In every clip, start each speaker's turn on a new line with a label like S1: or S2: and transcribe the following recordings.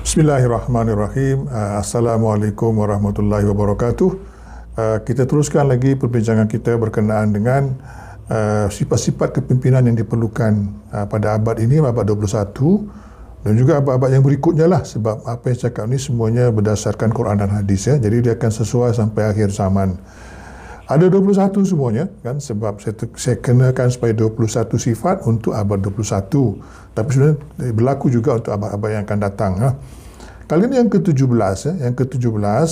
S1: Bismillahirrahmanirrahim. Assalamualaikum warahmatullahi wabarakatuh. Kita teruskan lagi perbincangan kita berkenaan dengan sifat-sifat kepimpinan yang diperlukan pada abad ini, abad 21 dan juga abad-abad yang berikutnya lah, sebab apa yang saya cakap ni semuanya berdasarkan Quran dan hadis ya. Jadi dia akan sesuai sampai akhir zaman. Ada 21 semuanya kan, sebab saya kenakan supaya 21 sifat untuk abad 21. Tapi sebenarnya berlaku juga untuk abad-abad yang akan datang. Kali ini yang ke-17 yang ke-17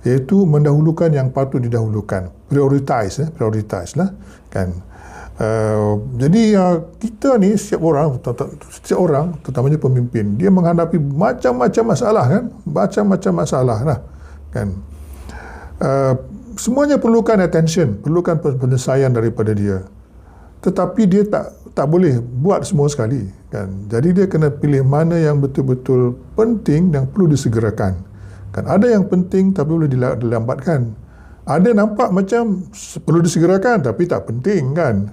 S1: iaitu mendahulukan yang patut didahulukan. Prioritize lah kan. Jadi kita ni setiap orang terutamanya pemimpin, dia menghadapi macam-macam masalah kan, macam-macam masalah lah kan. Semuanya perlukan attention, perlukan penyelesaian daripada dia. Tetapi dia tak boleh buat semua sekali kan. Jadi dia kena pilih mana yang betul-betul penting yang perlu disegerakan. Kan ada yang penting tapi boleh dilambatkan. Ada nampak macam perlu disegerakan tapi tak penting kan.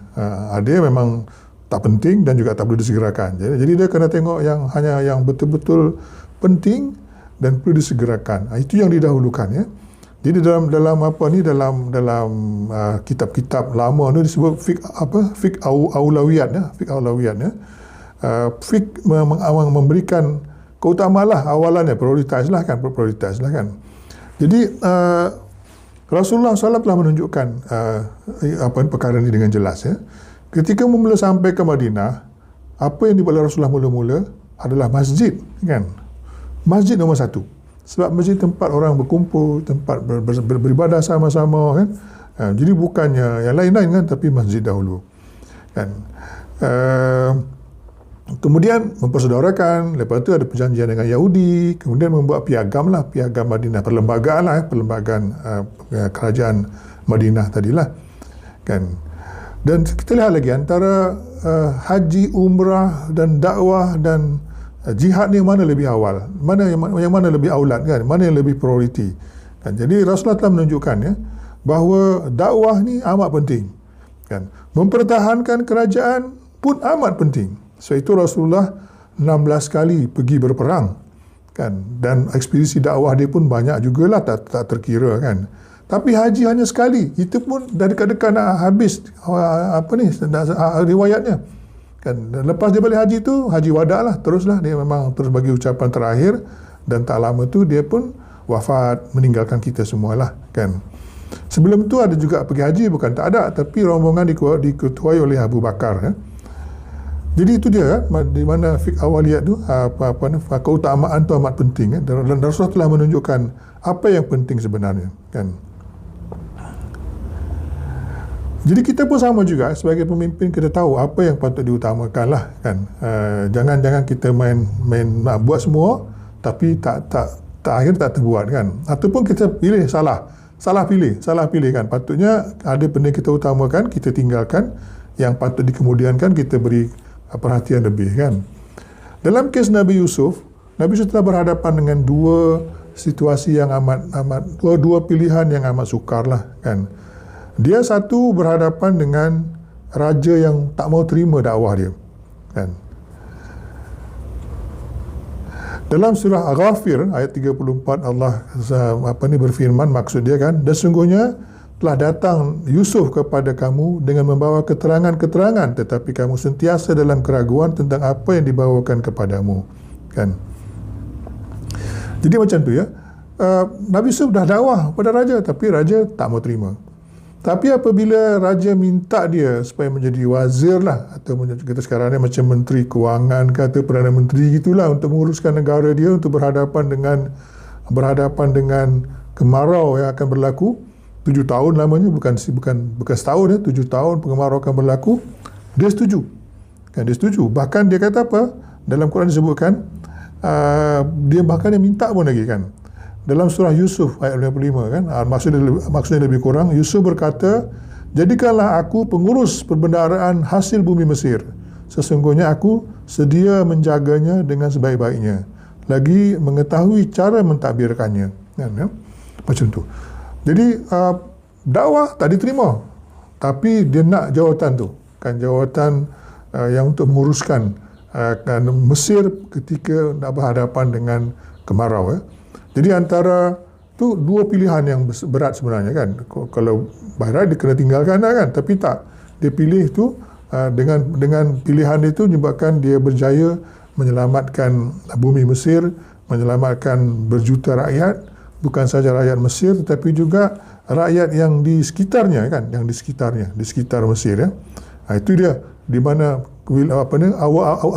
S1: Ada yang memang tak penting dan juga tak perlu disegerakan. Jadi dia kena tengok yang hanya yang betul-betul penting dan perlu disegerakan. Itu yang didahulukan ya. Jadi dalam kitab-kitab lama ni disebut fiqh aulawiyat ya, fiqh memberikan keutamaan lah awalannya, prioritas lah kan. Jadi Rasulullah SAW telah menunjukkan perkara ini dengan jelas ya. Ketika mula sampai ke Madinah, apa yang dibuat oleh Rasulullah mula-mula adalah masjid kan. Masjid nombor satu. Sebab masjid tempat orang berkumpul, tempat beribadah sama-sama kan. Jadi bukannya yang lain-lain kan, tapi masjid dahulu kan. Kemudian mempersaudarakan, lepas tu ada perjanjian dengan Yahudi, kemudian membuat piagam Madinah, perlembagaan kerajaan Madinah tadilah kan. Dan kita lihat lagi antara haji, umrah dan dakwah dan jihad ni mana lebih awal, yang mana lebih aulat kan, mana yang lebih prioriti kan. Jadi Rasulullah telah menunjukkan ya bahawa dakwah ni amat penting kan. Mempertahankan kerajaan pun amat penting. So itu Rasulullah 16 kali pergi berperang kan, dan ekspedisi dakwah dia pun banyak jugalah, tak terkira kan. Tapi haji hanya sekali, itu pun dah dekat-dekat nak habis riwayatnya kan. Lepas dia balik haji tu, haji wada lah, teruslah dia memang terus bagi ucapan terakhir, dan tak lama tu dia pun wafat, meninggalkan kita semualah kan. Sebelum tu ada juga pergi haji, bukan tak ada, tapi rombongan diketuai oleh Abu Bakar ya. Jadi itu dia di mana fiqh awaliyat tu keutamaan tu amat penting dan Rasulullah telah menunjukkan apa yang penting sebenarnya kan. Jadi kita pun sama juga sebagai pemimpin, kita tahu apa yang patut diutamakan lah kan. Jangan kita main nak buat semua tapi akhir tak terbuat kan. Ataupun kita pilih salah pilih kan. Patutnya ada benda kita utamakan, kita tinggalkan, yang patut dikemudiankan kita beri perhatian lebih kan. Dalam kes Nabi Yusuf telah berhadapan dengan dua situasi yang dua pilihan yang amat sukar lah kan. Dia satu berhadapan dengan raja yang tak mau terima dakwah dia kan. Dalam surah Ghafir ayat 34 Allah berfirman, maksud dia kan, dan sungguhnya telah datang Yusuf kepada kamu dengan membawa keterangan-keterangan, tetapi kamu sentiasa dalam keraguan tentang apa yang dibawakan kepadamu kan. Jadi macam tu ya. Nabi Yusuf dah dakwah pada raja, tapi raja tak mau terima. Tapi apabila raja minta dia supaya menjadi wazir lah, atau kita sekarang ni macam menteri kewangan ke, atau perdana menteri gitulah, untuk menguruskan negara dia, untuk berhadapan dengan kemarau yang akan berlaku 7 tahun lamanya, bukan setahun ya, 7 tahun kemarau akan berlaku. Dia setuju kan, bahkan dia kata apa, dalam Quran disebutkan dia bahkan dia minta pun lagi kan. Dalam surah Yusuf ayat 55 kan, maksudnya lebih kurang, Yusuf berkata, jadikanlah aku pengurus perbendaharaan hasil bumi Mesir, sesungguhnya aku sedia menjaganya dengan sebaik-baiknya, lagi mengetahui cara mentadbirkannya kan, ya? Macam tu. Jadi dakwah tak diterima, tapi dia nak jawatan tu kan, jawatan yang untuk menguruskan Mesir ketika nak berhadapan dengan kemarau. Jadi antara tu dua pilihan yang berat sebenarnya kan. Kalau barat dia kena tinggalkan dah kan, tapi tak, dia pilih tu dengan pilihan itu menyebabkan dia berjaya menyelamatkan bumi Mesir, menyelamatkan berjuta rakyat, bukan saja rakyat Mesir tetapi juga rakyat yang di sekitarnya kan, yang di sekitar Mesir ya. Itu dia di mana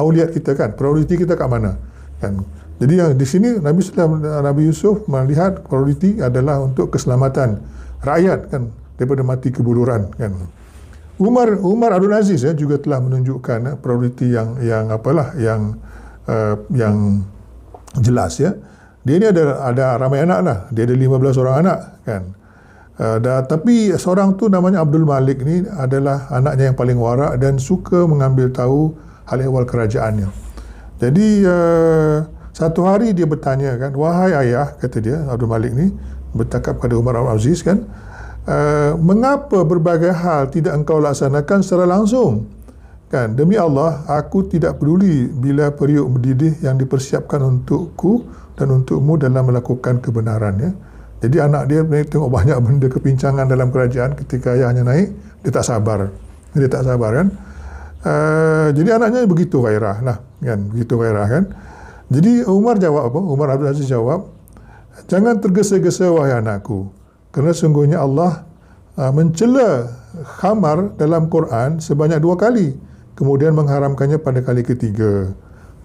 S1: auliat kita kan, prioriti kita kat mana kan. Jadi yang di sini Nabi Yusuf melihat prioriti adalah untuk keselamatan rakyat kan daripada mati kebuluran kan. Umar Abdul Aziz juga telah menunjukkan prioriti yang jelas ya. Dia ni ada ramai anak lah. Dia ada 15 orang anak kan. Tapi seorang tu namanya Abdul Malik ni adalah anaknya yang paling warak dan suka mengambil tahu hal ehwal kerajaannya. Jadi satu hari dia bertanya kan, wahai ayah, kata dia, Abdul Malik ni bercakap kepada Umar Abdul Aziz kan, mengapa berbagai hal tidak engkau laksanakan secara langsung? Kan, demi Allah, aku tidak peduli bila periuk mendidih yang dipersiapkan untukku dan untukmu dalam melakukan kebenaran ya. Jadi anak dia tengok banyak benda kepincangan dalam kerajaan ketika ayahnya naik, dia tak sabar. Kan. Jadi anaknya begitu gairah lah kan, begitu gairah kan. Jadi Umar jawab apa? Umar Abdul Aziz jawab, jangan tergesa-gesa wahai anakku, kerana sungguhnya Allah mencela khamar dalam Quran sebanyak 2 kali, kemudian mengharamkannya pada kali ketiga.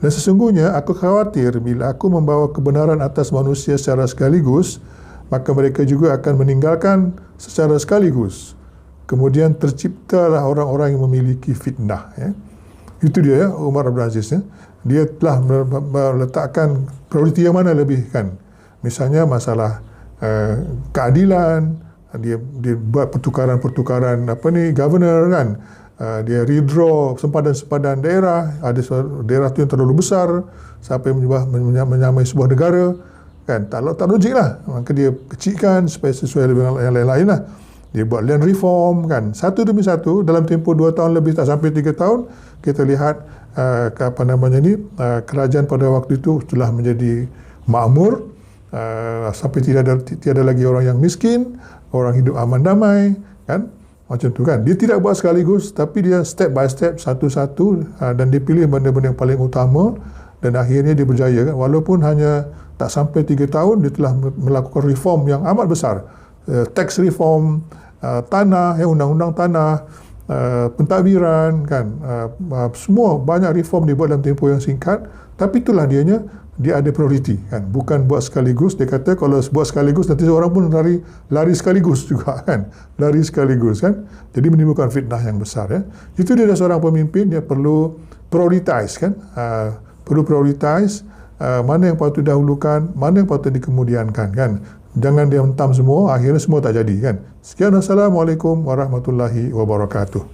S1: Dan sesungguhnya aku khawatir bila aku membawa kebenaran atas manusia secara sekaligus, maka mereka juga akan meninggalkan secara sekaligus. Kemudian terciptalah orang-orang yang memiliki fitnah ya. Itu dia ya, Umar Abdul Aziz ya. Dia telah meletakkan prioriti yang mana lebih kan. Misalnya masalah keadilan, dia buat pertukaran governor kan. Dia redraw sempadan-sempadan daerah, ada daerah tu yang terlalu besar sampai menyamai sebuah negara kan, tak logik lah, maka dia kecilkan supaya sesuai dengan yang lain-lain lah. Dia buat land reform kan, satu demi satu dalam tempoh 2 tahun lebih, tak sampai 3 tahun kita lihat kerajaan pada waktu itu telah menjadi makmur, sampai tiada lagi orang yang miskin, orang hidup aman damai kan, macam tu kan. Dia tidak buat sekaligus tapi dia step by step, satu-satu, dan dia pilih benda-benda yang paling utama dan akhirnya dia berjaya kan. Walaupun hanya tak sampai 3 tahun dia telah melakukan reform yang amat besar, tax reform, tanah, undang-undang tanah, pentadbiran kan, semua banyak reform dibuat dalam tempoh yang singkat. Tapi itulah dia ada prioriti kan, bukan buat sekaligus. Dia kata kalau buat sekaligus nanti orang pun lari sekaligus juga kan, lari sekaligus kan, jadi menimbulkan fitnah yang besar ya. Itu dia seorang pemimpin, dia perlu prioritize kan, mana yang patut didahulukan, mana yang patut dikemudiankan kan. Jangan dia hentam semua, akhirnya semua tak jadi kan. Sekian, Assalamualaikum warahmatullahi wabarakatuh.